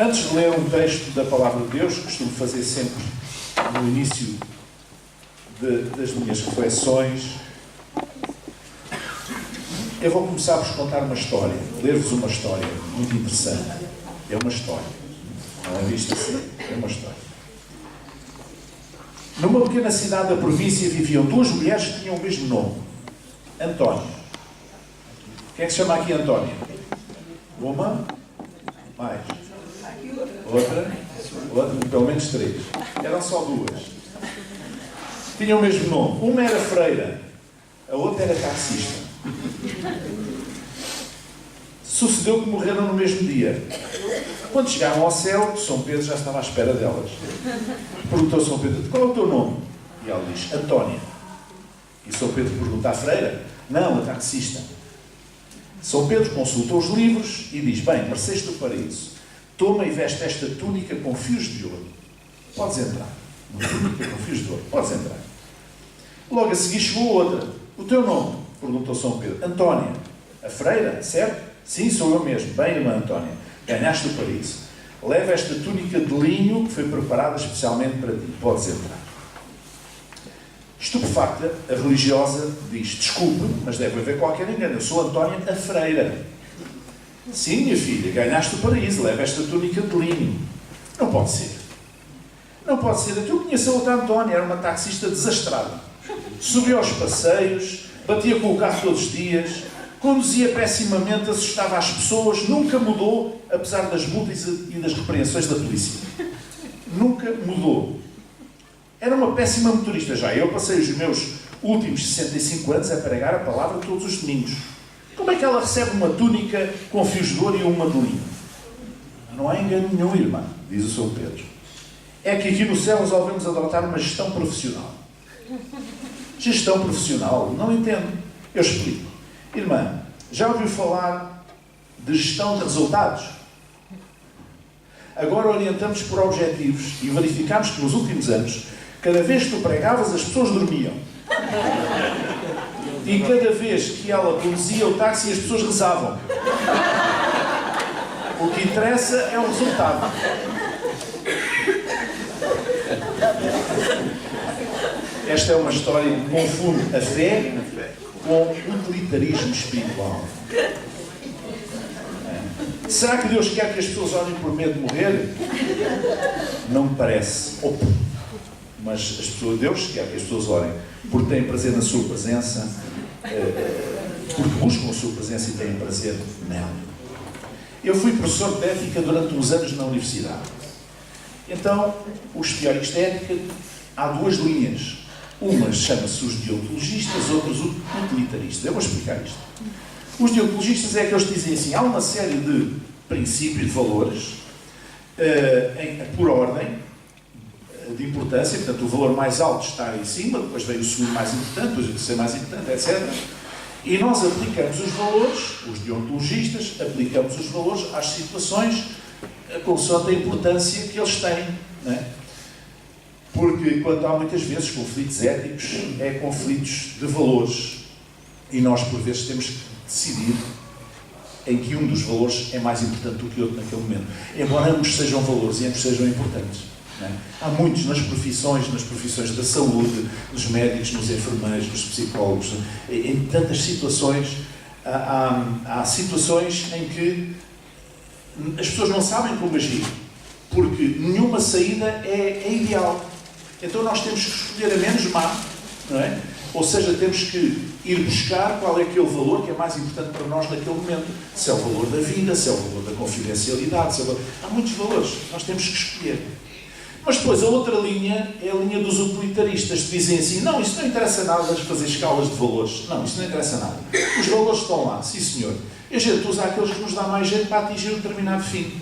Antes de ler um texto da Palavra de Deus, costumo fazer sempre no início das minhas reflexões, eu vou começar por contar uma história, ler-vos uma história muito interessante. É uma história, não é visto assim, é uma história. Numa pequena cidade da província viviam duas mulheres que tinham o mesmo nome, Antónia. Quem é que se chama aqui Antónia? Uma? Mais? Outra? Pelo menos três. Eram só duas. Tinham o mesmo nome. Uma era freira, a outra era taxista. Sucedeu que morreram no mesmo dia. Quando chegaram ao céu, São Pedro já estava à espera delas. Perguntou São Pedro: qual é o teu nome? E ela diz: Antónia. E São Pedro pergunta à freira: não, a taxista. São Pedro consultou os livros e diz: bem, mereceste o paraíso. Toma e veste esta túnica com fios de ouro. Podes entrar. Uma túnica com fios de ouro. Podes entrar. Logo a seguir chegou outra. O teu nome? Perguntou São Pedro. Antónia. A freira, certo? Sim, sou eu mesmo. Bem, irmã Antónia, ganhaste o paraíso. Leva esta túnica de linho que foi preparada especialmente para ti. Podes entrar. Estupefacta, a religiosa diz: desculpe, mas deve haver qualquer engano. Eu sou Antónia, a freira. Sim, minha filha, ganhaste o paraíso. Leva esta túnica de linho. Não pode ser. Não pode ser. Eu conheço a outra Antónia, era uma taxista desastrada. Subia aos passeios, batia com o carro todos os dias, conduzia pessimamente, assustava as pessoas, nunca mudou, apesar das multas e das repreensões da polícia. Nunca mudou. Era uma péssima motorista já. Eu passei os meus últimos 65 anos a pregar a palavra todos os domingos. Como é que ela recebe uma túnica com fios de ouro e uma de linho? Não há engano nenhum, irmã, diz o São Pedro. É que aqui no céu resolvemos adotar uma gestão profissional. Gestão profissional? Não entendo. Eu explico. Irmã, já ouviu falar de gestão de resultados? Agora orientamos por objetivos e verificamos que nos últimos anos, cada vez que tu pregavas, as pessoas dormiam. E cada vez que ela conduzia o táxi, as pessoas rezavam. O que interessa é o resultado. Esta é uma história que confunde a fé com o utilitarismo espiritual. Será que Deus quer que as pessoas orem por medo de morrer? Não me parece. Mas Deus quer que as pessoas orem porque têm prazer na sua presença, porque buscam a sua presença e têm prazer nela. Eu fui professor de ética durante uns anos na universidade. Então, os teóricos de ética, há duas linhas. Umas chama-se os deontologistas, outros os utilitaristas. Eu vou explicar isto. Os deontologistas é aqueles que dizem assim: há uma série de princípios, de valores, por ordem de importância. Portanto, o valor mais alto está em cima, depois vem o segundo mais importante, o terceiro mais importante, etc. E nós aplicamos os valores, os deontologistas, aplicamos os valores às situações consoante a importância que eles têm, não é? Porque quando há muitas vezes conflitos éticos, é conflitos de valores. E nós, por vezes, temos que decidir em que um dos valores é mais importante do que o outro naquele momento. Embora ambos sejam valores e ambos sejam importantes. Não é? Há muitos nas profissões da saúde, nos médicos, nos enfermeiros, nos psicólogos, em tantas situações. Há situações em que as pessoas não sabem como agir, porque nenhuma saída é ideal. Então nós temos que escolher a menos má, não é? Ou seja, temos que ir buscar qual é aquele valor que é mais importante para nós naquele momento. Se é o valor da vida, se é o valor da confidencialidade, há muitos valores. Nós temos que escolher. Mas depois a outra linha é a linha dos utilitaristas, que dizem assim: não, isso não interessa nada de fazer escalas de valores. Não, isso não interessa nada. Os valores estão lá, sim senhor. E a gente usa aqueles que nos dá mais jeito para atingir um determinado fim.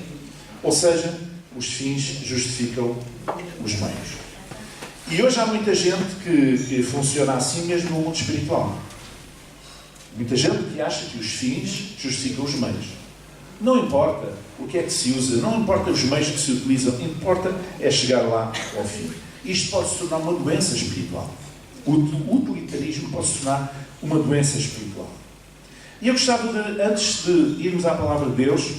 Ou seja, os fins justificam os meios. E hoje há muita gente que funciona assim mesmo no mundo espiritual. Muita gente que acha que os fins justificam os meios. Não importa o que é que se usa, não importa os meios que se utilizam, importa é chegar lá ao fim. Isto pode se tornar uma doença espiritual. O utilitarismo pode se tornar uma doença espiritual. E eu gostava de, antes de irmos à palavra de Deus,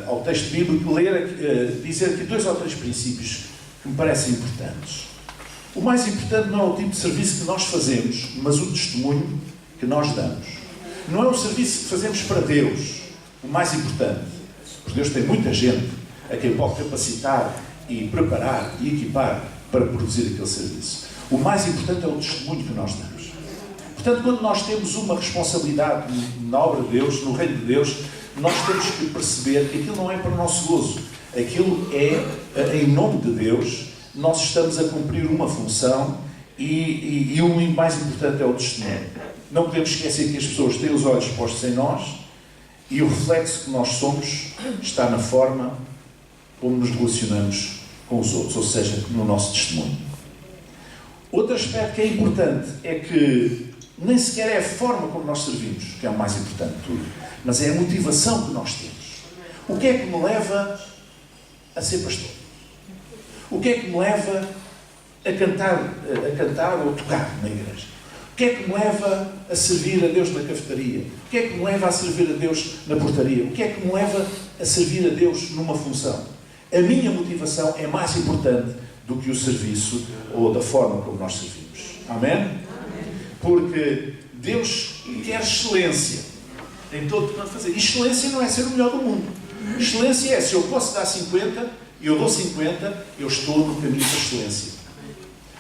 ao texto bíblico, dizer aqui 2 ou 3 princípios que me parecem importantes. O mais importante não é o tipo de serviço que nós fazemos, mas o testemunho que nós damos. Não é o serviço que fazemos para Deus o mais importante, porque Deus tem muita gente a quem pode capacitar e preparar e equipar para produzir aquele serviço. O mais importante é o testemunho que nós damos. Portanto, quando nós temos uma responsabilidade na obra de Deus, no reino de Deus, nós temos que perceber que aquilo não é para o nosso gozo. Aquilo é, em nome de Deus, nós estamos a cumprir uma função e o mais importante é o testemunho. Não podemos esquecer que as pessoas têm os olhos postos em nós e o reflexo que nós somos está na forma como nos relacionamos com os outros, ou seja, no nosso testemunho. Outro aspecto que é importante é que nem sequer é a forma como nós servimos, que é o mais importante de tudo, mas é a motivação que nós temos. O que é que me leva a ser pastor? O que é que me leva a cantar ou tocar na igreja? O que é que me leva a servir a Deus na cafetaria? O que é que me leva a servir a Deus na portaria? O que é que me leva a servir a Deus numa função? A minha motivação é mais importante do que o serviço ou da forma como nós servimos. Amém? Porque Deus quer excelência em todo o que nós fazemos. Excelência não é ser o melhor do mundo. Excelência é, se eu posso dar 50, e eu dou 50, eu estou no caminho da excelência.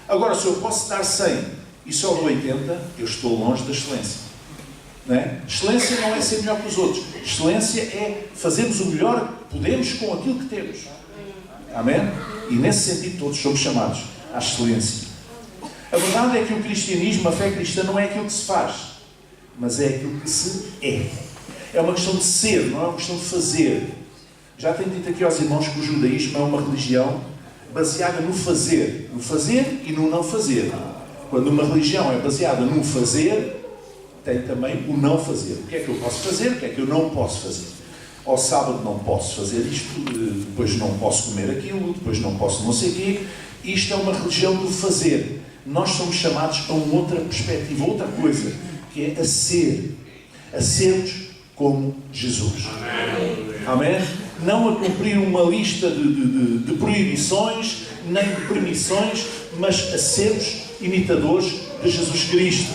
Agora, se eu posso dar 100 e só dou 80, eu estou longe da excelência. Não é? Excelência não é ser melhor que os outros. Excelência é fazermos o melhor que podemos com aquilo que temos. Amém? E nesse sentido todos somos chamados à excelência. A verdade é que o cristianismo, a fé cristã, não é aquilo que se faz, mas é aquilo que se é. É uma questão de ser, não é uma questão de fazer. Já tenho dito aqui aos irmãos que o judaísmo é uma religião baseada no fazer e no não fazer. Quando uma religião é baseada no fazer, tem também o não fazer. O que é que eu posso fazer? O que é que eu não posso fazer? Ao sábado não posso fazer isto, depois não posso comer aquilo, depois não posso não sei o quê. Isto é uma religião do fazer. Nós somos chamados a uma outra perspectiva, outra coisa, que é a ser. A sermos como Jesus. Amém? Não a cumprir uma lista de proibições, nem de permissões, mas a sermos imitadores de Jesus Cristo.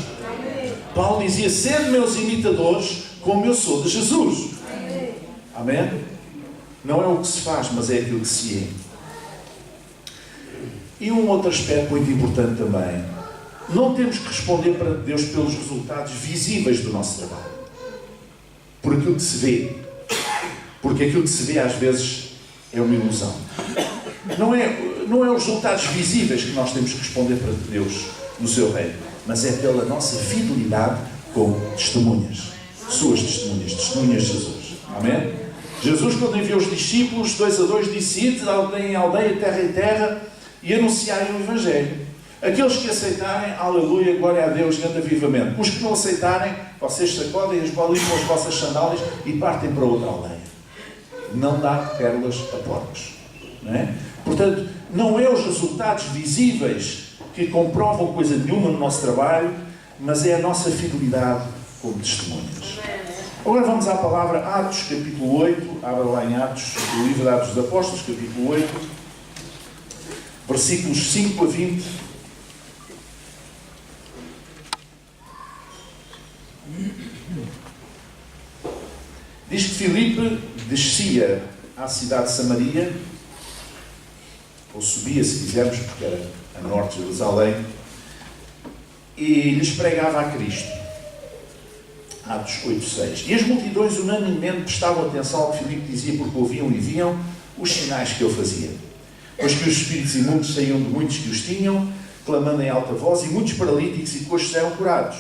Paulo dizia, sede meus imitadores, como eu sou de Jesus. Amém? Não é o que se faz, mas é aquilo que se é. E um outro aspecto muito importante também. Não temos que responder para Deus pelos resultados visíveis do nosso trabalho. Por aquilo que se vê. Porque aquilo que se vê às vezes é uma ilusão. Não é os resultados visíveis que nós temos que responder para Deus no seu reino, mas é pela nossa fidelidade como testemunhas. Suas testemunhas de Jesus. Amém? Jesus, quando enviou os discípulos, 2 a 2, disse: ide de aldeia em aldeia, terra em terra, e anunciarem o Evangelho. Aqueles que aceitarem, aleluia, glória a Deus, grande avivamento. Os que não aceitarem, vocês sacodem as bolas com as vossas sandálias e partem para outra aldeia. Não dá pérolas a porcos. Não é? Portanto, não é os resultados visíveis que comprovam coisa nenhuma no nosso trabalho, mas é a nossa fidelidade como testemunhas. Agora vamos à palavra Atos, capítulo 8. Abra lá em Atos, o livro de Atos dos Apóstolos, capítulo 8, versículos 5 a 20. Diz que Filipe descia à cidade de Samaria, ou subia, se quisermos, porque era a norte de Jerusalém, e lhes pregava a Cristo. Atos 8:6. E as multidões unanimemente prestavam atenção ao que Filipe dizia, porque ouviam e viam os sinais que ele fazia. Pois que os espíritos imundos saíam de muitos que os tinham, clamando em alta voz, e muitos paralíticos e coxos eram curados.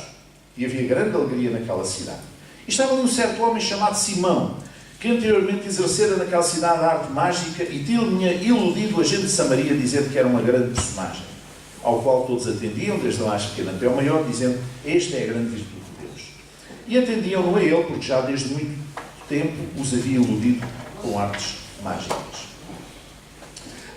E havia grande alegria naquela cidade. E estava ali um certo homem chamado Simão, que anteriormente exercera naquela cidade a arte mágica e tinha iludido a gente de Samaria, dizendo que era uma grande personagem, ao qual todos atendiam, desde o mais pequeno até o maior, dizendo: esta é a grande virtude de Deus. E atendiam-no a ele, porque já desde muito tempo os havia iludido com artes mágicas.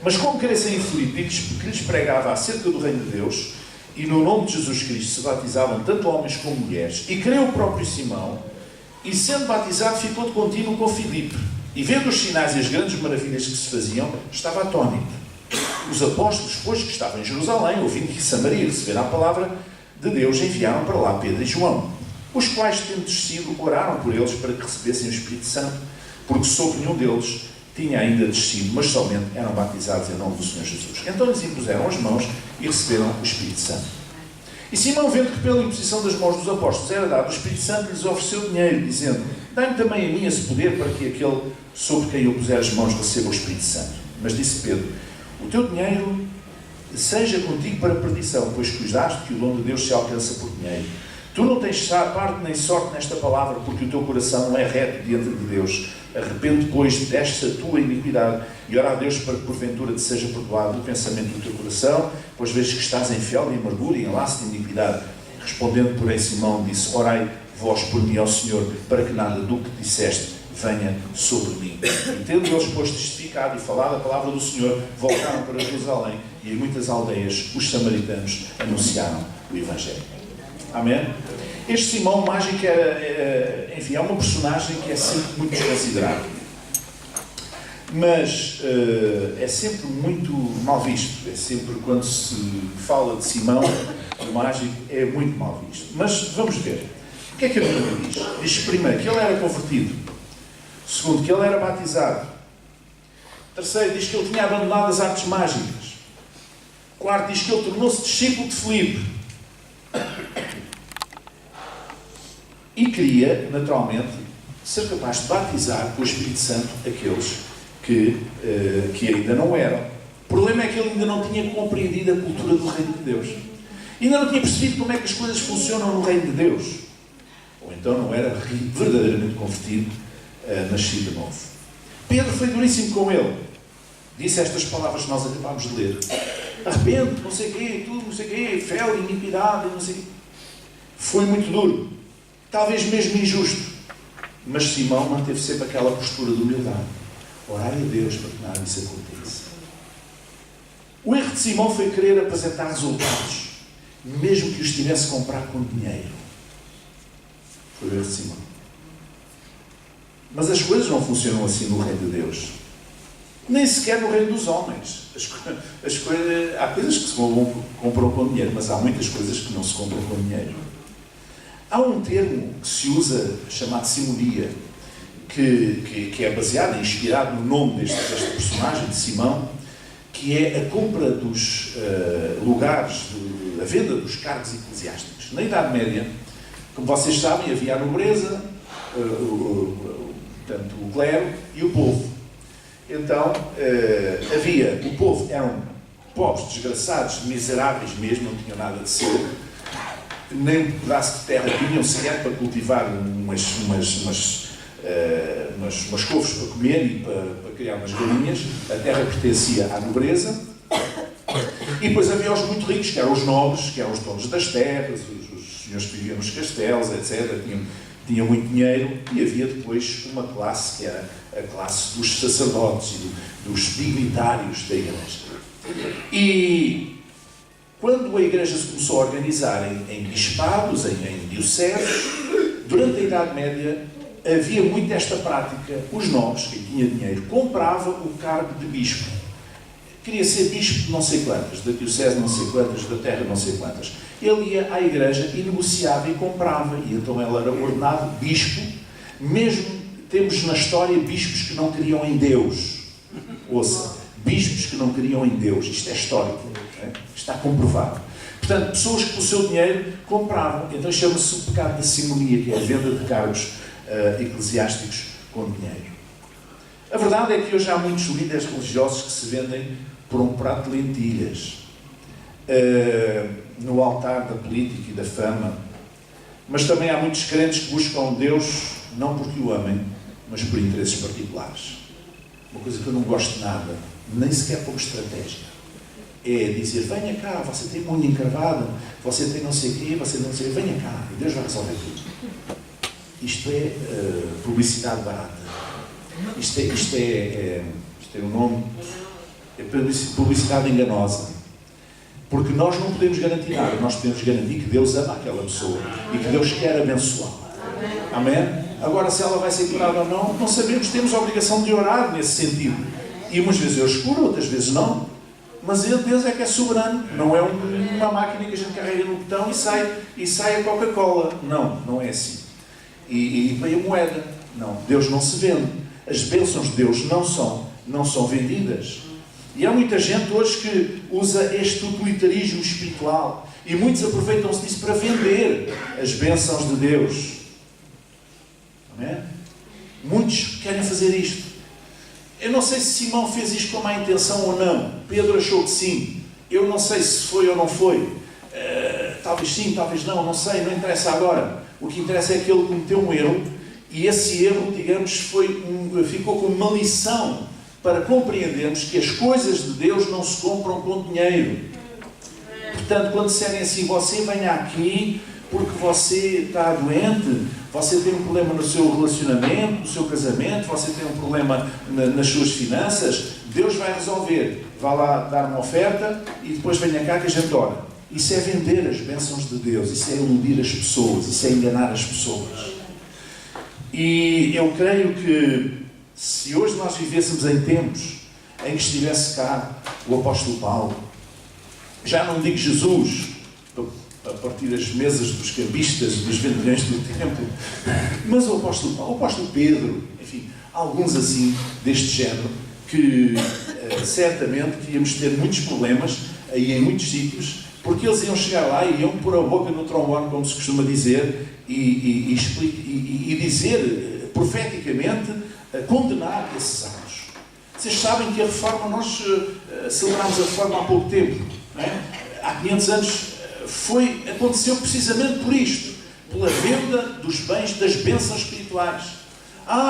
Mas como crescem em Filipe, que lhes pregava acerca do reino de Deus, e no nome de Jesus Cristo se batizavam tanto homens como mulheres, e creu o próprio Simão, e sendo batizado ficou de contínuo com Filipe. E vendo os sinais e as grandes maravilhas que se faziam, estava atónito. Os apóstolos, pois, que estavam em Jerusalém, ouvindo que Samaria recebera a palavra de Deus, enviaram para lá Pedro e João, os quais, tendo descido, oraram por eles para que recebessem o Espírito Santo, porque sobre nenhum deles tinha ainda descido, mas somente eram batizados em nome do Senhor Jesus. Então lhes impuseram as mãos e receberam o Espírito Santo. E Simão, vendo que pela imposição das mãos dos apóstolos era dado o Espírito Santo, lhes ofereceu dinheiro, dizendo: dai-me também a mim esse poder, para que aquele sobre quem eu puser as mãos receba o Espírito Santo. Mas disse Pedro: o teu dinheiro seja contigo para perdição, pois cuidaste que o dom de Deus se alcança por dinheiro. Tu não tens parte nem sorte nesta palavra, porque o teu coração não é reto diante de Deus. Arrepende, pois, desta tua iniquidade, e ora a Deus para que porventura te seja perdoado o pensamento do teu coração, pois vejo que estás em fiel e amargura e em laço de iniquidade. Respondendo, porém, Simão disse: orai vós por mim ao Senhor, para que nada do que disseste venha sobre mim. E tendo eles, pois, testificado e falado a palavra do Senhor, voltaram para Jerusalém, e em muitas aldeias os samaritanos anunciaram o Evangelho. Amém? Este Simão mágico enfim, é uma personagem que é sempre muito desconsiderado. Mas é sempre muito mal visto. É sempre, quando se fala de Simão, o mágico, é muito mal visto. Mas vamos ver. O que é que a Bíblia diz? Diz primeiro que ele era convertido. Segundo, que ele era batizado. Terceiro, diz que ele tinha abandonado as artes mágicas. Quarto, diz que ele tornou-se discípulo de Filipe. E queria, naturalmente, ser capaz de batizar com o Espírito Santo aqueles que ainda não eram. O problema é que ele ainda não tinha compreendido a cultura do Reino de Deus. Ainda não tinha percebido como é que as coisas funcionam no Reino de Deus. Ou então não era verdadeiramente convertido, nascido de novo. Pedro foi duríssimo com ele. Disse estas palavras que nós acabámos de ler: arrepende, não sei o quê, tudo, não sei o quê, fé, iniquidade, não sei o quê. Foi muito duro. Talvez mesmo injusto. Mas Simão manteve sempre aquela postura de humildade. Orai a Deus para que nada disso aconteça. O erro de Simão foi querer apresentar resultados, mesmo que os tivesse a comprar com dinheiro. Foi o erro de Simão. Mas as coisas não funcionam assim no reino de Deus. Nem sequer no reino dos homens. Há coisas que se compram com dinheiro, mas há muitas coisas que não se compram com dinheiro. Há um termo que se usa, chamado simonia, que é baseado, inspirado no nome deste personagem, de Simão, que é a compra dos lugares, a venda dos cargos eclesiásticos. Na Idade Média, como vocês sabem, havia a nobreza, portanto, o clero e o povo. Então, o povo eram pobres, desgraçados, miseráveis mesmo, não tinham nada de ser. Nem um pedaço de terra tinham sequer para cultivar umas couves para comer e para criar umas galinhas. A terra pertencia à nobreza. E depois havia os muito ricos, que eram os nobres, que eram os donos das terras, os senhores que viviam nos castelos, etc. Tinham muito dinheiro. E havia depois uma classe, que era a classe dos sacerdotes e dos dignitários da igreja. E quando a igreja se começou a organizar em bispados, em dioceses, durante a Idade Média havia muito esta prática. Os nobres, quem tinha dinheiro, comprava o cargo de bispo. Queria ser bispo de não sei quantas, da diocese não sei quantas, da terra não sei quantas. Ele ia à igreja e negociava e comprava. E então ele era ordenado bispo. Mesmo temos na história bispos que não criam em Deus. Ouça, bispos que não criam em Deus. Isto é histórico. Está comprovado. Portanto, pessoas que pelo seu dinheiro compravam. Então chama-se o pecado da simonia, que é a venda de cargos eclesiásticos com dinheiro. A verdade é que hoje há muitos líderes religiosos que se vendem por um prato de lentilhas no altar da política e da fama. Mas também há muitos crentes que buscam Deus não porque o amem, mas por interesses particulares. Uma coisa que eu não gosto nada, nem sequer como estratégia. É dizer: venha cá, você tem unha encravada, você tem não sei o quê, você não sei, venha cá, e Deus vai resolver tudo. Isto é publicidade barata. Isto é um nome, é publicidade enganosa. Porque nós não podemos garantir nada, nós podemos garantir que Deus ama aquela pessoa e que Deus quer abençoá-la. Amém? Agora, se ela vai ser curada ou não, não sabemos, temos a obrigação de orar nesse sentido. E umas vezes Deus cura, outras vezes não. Mas Deus é que é soberano. Não é uma máquina que a gente carrega no botão e sai a Coca-Cola. Não, não é assim. E vem a moeda. Não, Deus não se vende. As bênçãos de Deus não são vendidas. E há muita gente hoje que usa este utilitarismo espiritual. E muitos aproveitam-se disso para vender as bênçãos de Deus. Amém? Muitos querem fazer isto. Eu não sei se Simão fez isto com má intenção ou não. Pedro achou que sim. Eu não sei se foi ou não foi. Talvez sim, talvez não. Não sei, não interessa agora. O que interessa é que ele cometeu um erro. E esse erro, digamos, ficou como uma lição para compreendermos que as coisas de Deus não se compram com dinheiro. Portanto, quando disserem assim, você venha aqui porque você está doente, você tem um problema no seu relacionamento, no seu casamento, você tem um problema nas suas finanças, Deus vai resolver. Vá lá dar uma oferta e depois venha cá que a gente ora. Isso é vender as bênçãos de Deus, isso é iludir as pessoas, isso é enganar as pessoas. E eu creio que se hoje nós vivêssemos em tempos em que estivesse cá o apóstolo Paulo, já não digo Jesus, a partir das mesas dos cambistas, dos vendilhões do templo, mas o apóstolo Paulo, o apóstolo Pedro, enfim, alguns assim deste género, que certamente que íamos ter muitos problemas aí em muitos sítios, porque eles iam chegar lá e iam pôr a boca no trombone, como se costuma dizer, e dizer profeticamente, condenar esses atos. Vocês sabem que a reforma, nós celebramos a reforma há pouco tempo, não é? Há 500 anos aconteceu precisamente por isto, pela venda dos bens, das bênçãos espirituais.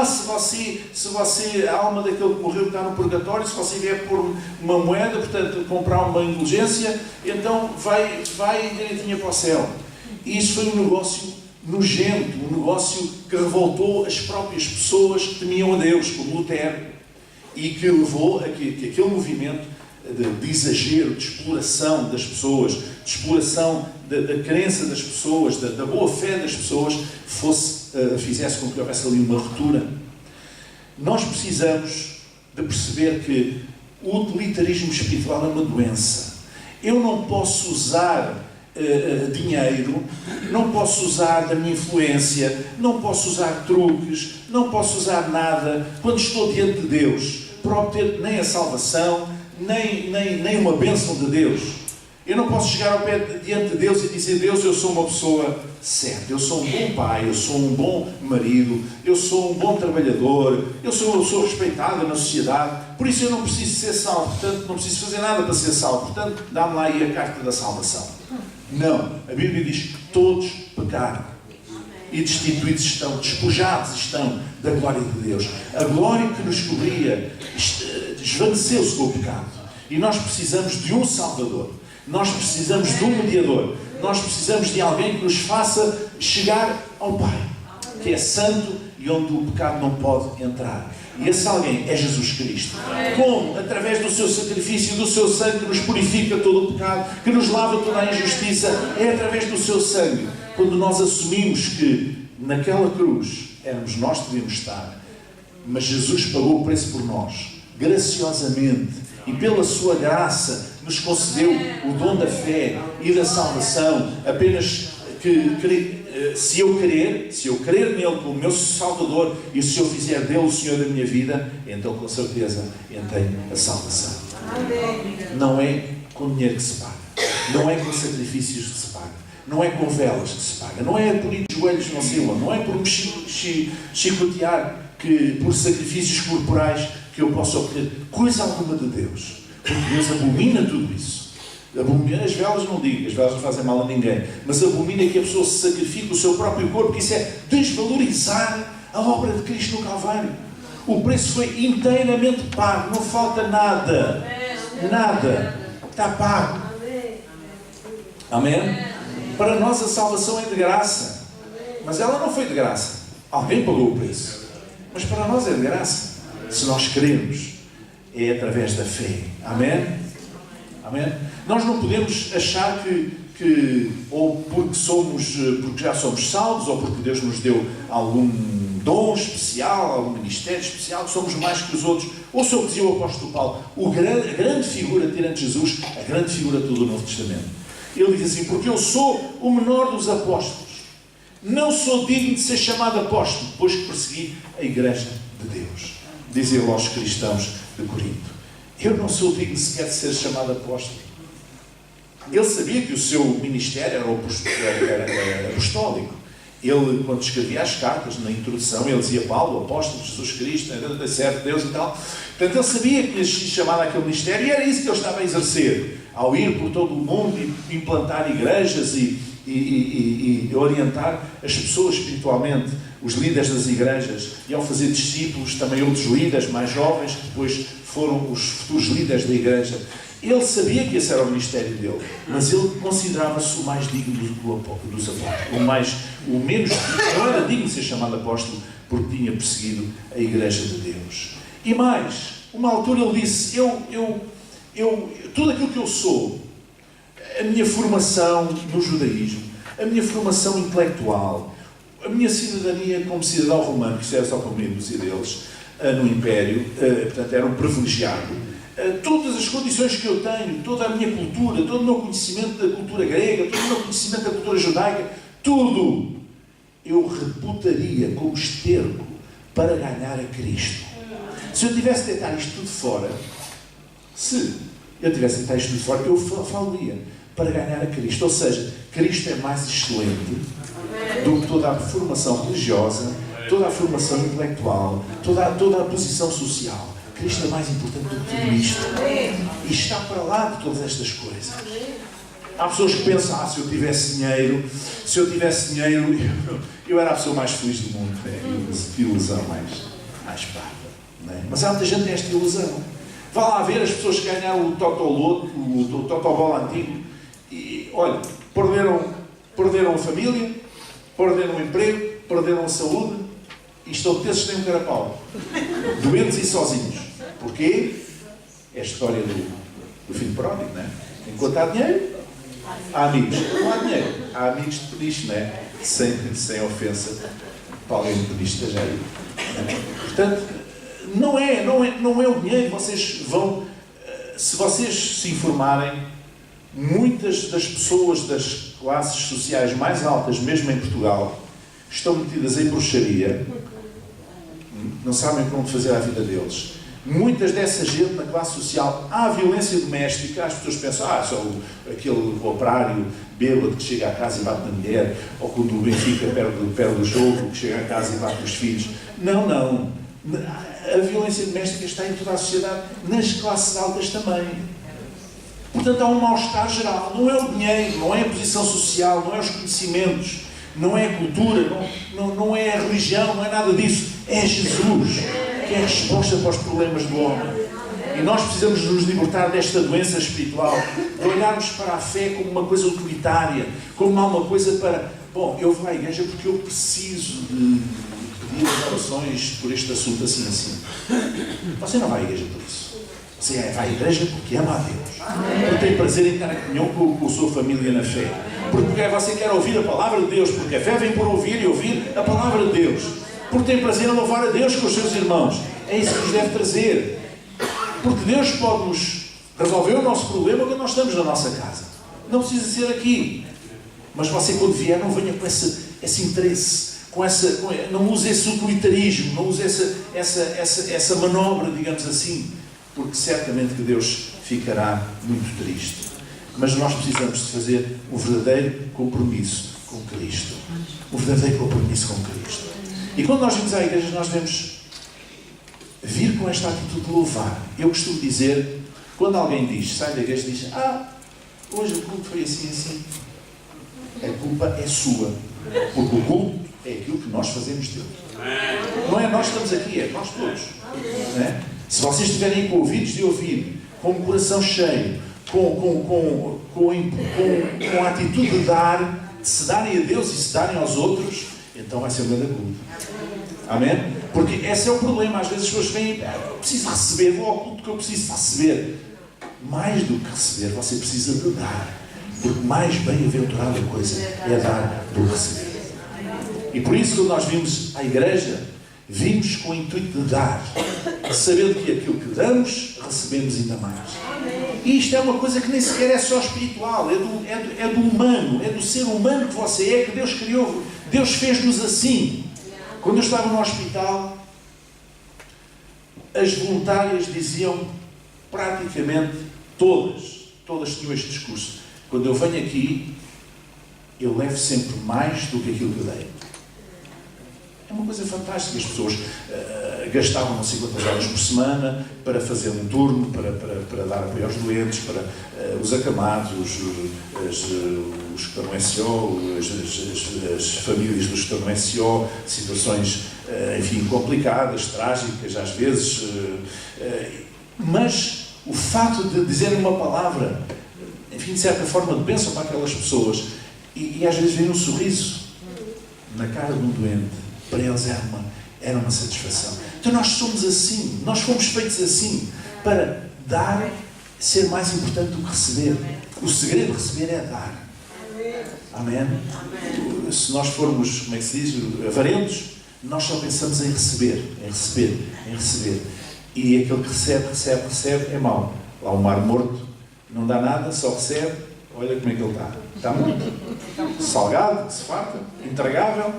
Se você, a alma daquele que morreu que está no purgatório, se você vier pôr uma moeda, portanto, comprar uma indulgência, então vai direitinho para o céu. E isso foi um negócio nojento, um negócio que revoltou as próprias pessoas que temiam a Deus, como Lutero, e que levou a que aquele movimento de exagero, de exploração das pessoas, de exploração da crença das pessoas, da boa fé das pessoas, fizesse com que houvesse ali uma ruptura. Nós precisamos de perceber que o utilitarismo espiritual é uma doença. Eu não posso usar dinheiro, não posso usar da minha influência, não posso usar truques, não posso usar nada quando estou diante de Deus para obter nem a salvação, nem uma bênção de Deus. Eu não posso chegar ao pé diante de Deus e dizer: Deus, eu sou uma pessoa certa, eu sou um bom pai, eu sou um bom marido, eu sou um bom trabalhador, eu sou respeitado na sociedade, por isso eu não preciso ser salvo, portanto não preciso fazer nada para ser salvo, portanto dá-me lá aí a carta da salvação. Não, a Bíblia diz que todos pecaram e destituídos estão, despojados estão da glória de Deus. A glória que nos cobria desvaneceu-se com o pecado. E nós precisamos de um Salvador. Nós precisamos de um mediador. Nós precisamos de alguém que nos faça chegar ao Pai, que é santo e onde o pecado não pode entrar. E esse alguém é Jesus Cristo. Como? Através do seu sacrifício, do seu sangue que nos purifica todo o pecado, que nos lava toda a injustiça. É através do seu sangue. Quando nós assumimos que naquela cruz éramos nós que devíamos estar, mas Jesus pagou o preço por nós, graciosamente, e pela sua graça nos concedeu o dom da fé e da salvação, apenas que se eu crer nele como meu Salvador e se eu fizer dele o Senhor da minha vida, então com certeza entrei a salvação. Não é com dinheiro que se paga, não é com sacrifícios que se paga, não é com velas que se paga, não é por ir de joelhos no céu, não é por me chicotear por sacrifícios corporais que eu possa obter coisa alguma de Deus, porque Deus abomina tudo isso. Abomina as velas, não digo, as velas não fazem mal a ninguém, mas abomina que a pessoa se sacrifique o seu próprio corpo, que isso é desvalorizar a obra de Cristo no Calvário. O preço foi inteiramente pago, não falta nada, está pago. Amém? Para nós a salvação é de graça, mas ela não foi de graça, alguém pagou o preço, mas para nós é de graça, se nós queremos, é através da fé. Amém? Amém? Nós não podemos achar que ou porque já somos salvos, ou porque Deus nos deu algum dom especial, algum ministério especial, que somos mais que os outros. Ou se eu dizia o apóstolo Paulo, a grande figura, tirando Jesus, a grande figura de todo o Novo Testamento. Ele diz assim, porque eu sou o menor dos apóstolos. Não sou digno de ser chamado apóstolo, depois que persegui a igreja de Deus. Diz ele aos cristãos de Corinto. Eu não sou digno sequer de ser chamado apóstolo. Ele sabia que o seu ministério era apostólico. Ele, quando escrevia as cartas, na introdução, ele dizia Paulo, apóstolo de Jesus Cristo, servo de Deus e tal. Portanto, ele sabia que lhe chamava aquele ministério e era isso que ele estava a exercer. Ao ir por todo o mundo e implantar igrejas e orientar as pessoas espiritualmente, os líderes das igrejas, e ao fazer discípulos, também outros líderes mais jovens, que depois foram os futuros líderes da igreja. Ele sabia que esse era o ministério dele, mas ele considerava-se o mais digno dos apóstolos. O menos digno, não era digno de ser chamado apóstolo, porque tinha perseguido a igreja de Deus. E mais, uma altura ele disse, tudo aquilo que eu sou, a minha formação no judaísmo, a minha formação intelectual, a minha cidadania como cidadão romano, que isso era só para meio dúzia deles, no Império, portanto era um privilegiado, todas as condições que eu tenho, toda a minha cultura, todo o meu conhecimento da cultura grega, todo o meu conhecimento da cultura judaica, tudo eu reputaria como esterco para ganhar a Cristo. Se eu tivesse de deitar isto tudo fora, eu falaria para ganhar a Cristo. Ou seja, Cristo é mais excelente do que toda a formação religiosa, toda a formação intelectual, toda a posição social. Cristo é mais importante do que tudo isto. E está para lá de todas estas coisas. Há pessoas que pensam, se eu tivesse dinheiro, eu era a pessoa mais feliz do mundo. Que ilusão mais parva. Mas há muita gente que tem esta ilusão. Vá lá ver as pessoas que ganharam o Totoloto, o Totobola antigo, e, olha, perderam a família, perderam o emprego, perderam a saúde, e estão tesos nem um carapau. Doentes e sozinhos. Porquê? É a história do filho pródigo, não é? Enquanto há dinheiro, há amigos. Não há dinheiro, há amigos de pediche, não é? Sem ofensa para alguém de pediche esteja aí. Portanto, não é o dinheiro. Vocês vão, se vocês se informarem, muitas das pessoas das classes sociais mais altas, mesmo em Portugal, estão metidas em bruxaria, não sabem como fazer a vida deles. Muitas dessa gente na classe social, há violência doméstica, as pessoas pensam, só aquele operário bêbado que chega à casa e bate na mulher, ou quando o Benfica perde o jogo, que chega à casa e bate nos filhos. Não. A violência doméstica está em toda a sociedade, nas classes altas também. Portanto, há um mal-estar geral. Não é o dinheiro, não é a posição social, não é os conhecimentos, não é a cultura, não é a religião, não é nada disso. É Jesus que é a resposta para os problemas do homem. E nós precisamos nos libertar desta doença espiritual, de olharmos para a fé como uma coisa utilitária, como uma coisa para... Bom, eu vou à igreja porque eu preciso de pedir as orações por este assunto assim. Você não vai à igreja por isso. Você vai à igreja porque ama a Deus. Porque tem prazer em estar em comunhão com a sua família na fé. Porque você quer ouvir a palavra de Deus. Porque a fé vem por ouvir e ouvir a palavra de Deus. Porque tem prazer em louvar a Deus com os seus irmãos. É isso que nos deve trazer. Porque Deus pode nos resolver o nosso problema quando nós estamos na nossa casa. Não precisa ser aqui. Mas você, quando vier, não venha com esse interesse. Não use esse utilitarismo. Não use essa manobra, digamos assim. Porque certamente que Deus ficará muito triste. Mas nós precisamos de fazer um verdadeiro compromisso com Cristo. Um verdadeiro compromisso com Cristo. E quando nós vimos à igreja, nós devemos vir com esta atitude de louvar. Eu costumo dizer, quando alguém sai da igreja e diz, hoje o culto foi assim. A culpa é sua. Porque o culto é aquilo que nós fazemos dele. Não é nós que estamos aqui, é nós todos. Não é? Se vocês estiverem com ouvidos de ouvir, com o coração cheio, com a atitude de dar, de se darem a Deus e se darem aos outros, então vai ser um grande culto. Amém? Porque esse é o problema. Às vezes as pessoas vêm, eu preciso receber, vou ao culto que eu preciso receber. Mais do que receber, você precisa de dar. Porque mais bem-aventurada coisa é dar do que receber. E por isso, quando nós vimos à igreja, Vimos com o intuito de dar, sabendo que aquilo que damos, recebemos ainda mais. E isto é uma coisa que nem sequer é só espiritual, é do humano, é do ser humano que você é, que Deus criou. Deus fez-nos assim. Quando eu estava no hospital, as voluntárias diziam praticamente todas tinham este discurso: quando eu venho aqui, eu levo sempre mais do que aquilo que eu dei. É uma coisa fantástica. As pessoas gastavam 50 horas por semana para fazer um turno, para dar apoio aos doentes, para os acamados, os que estão no SO, as famílias dos que estão no SO, situações, enfim, complicadas, trágicas às vezes, mas o facto de dizerem uma palavra, enfim, de certa forma, de bênção para aquelas pessoas, e às vezes vem um sorriso na cara de um doente, para eles era uma satisfação. Então nós somos assim, nós fomos feitos assim, para dar, ser mais importante do que receber. O segredo de receber é dar. Amém? Se nós formos, como é que se diz, avarentos, nós só pensamos em receber, em receber, em receber. E aquele que recebe é mau. Lá o mar morto não dá nada, só recebe. Olha como é que ele está. Está muito salgado, se farta, intragável,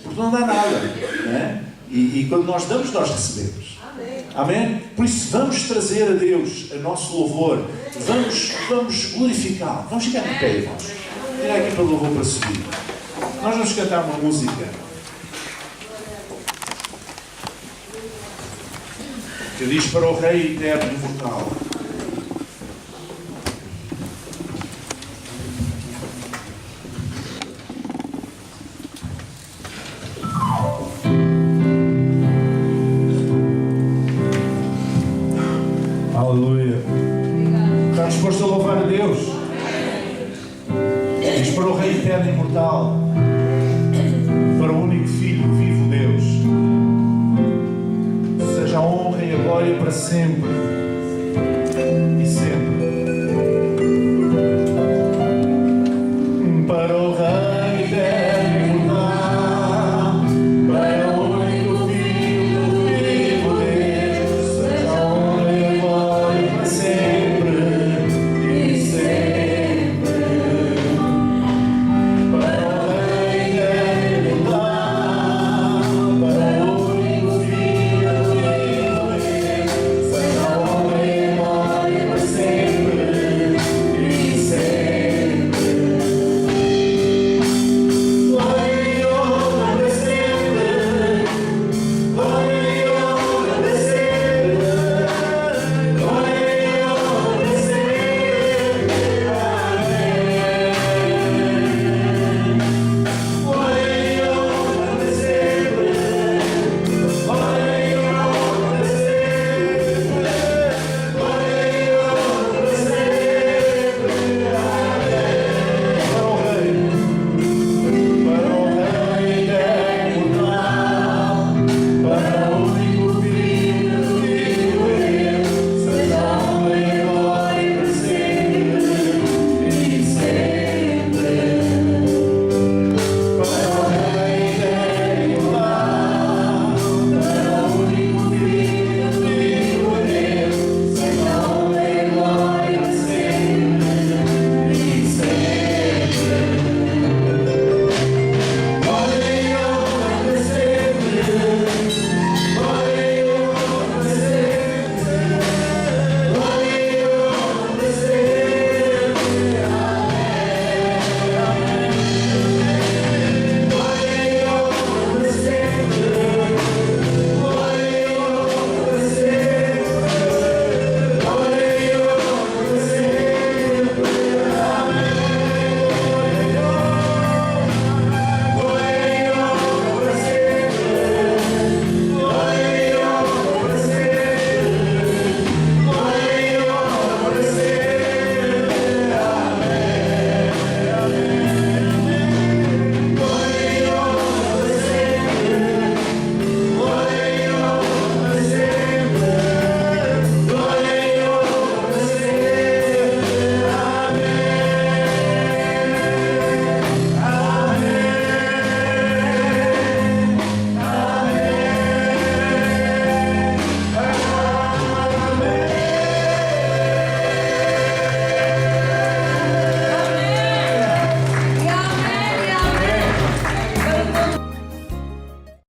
porque não dá nada. Não é? E quando nós damos, nós recebemos. Amém? Por isso, vamos trazer a Deus a nosso louvor. Vamos glorificá-lo. Vamos ficar de pé, irmãos. Tirar aqui para o louvor para subir. Nós vamos cantar uma música que diz: para o Rei eterno e imortal. Aleluia. Está disposto a louvar a Deus? Diz: para o Rei eterno e imortal, para o único Filho, vivo Deus, seja a honra e a glória para sempre e sempre.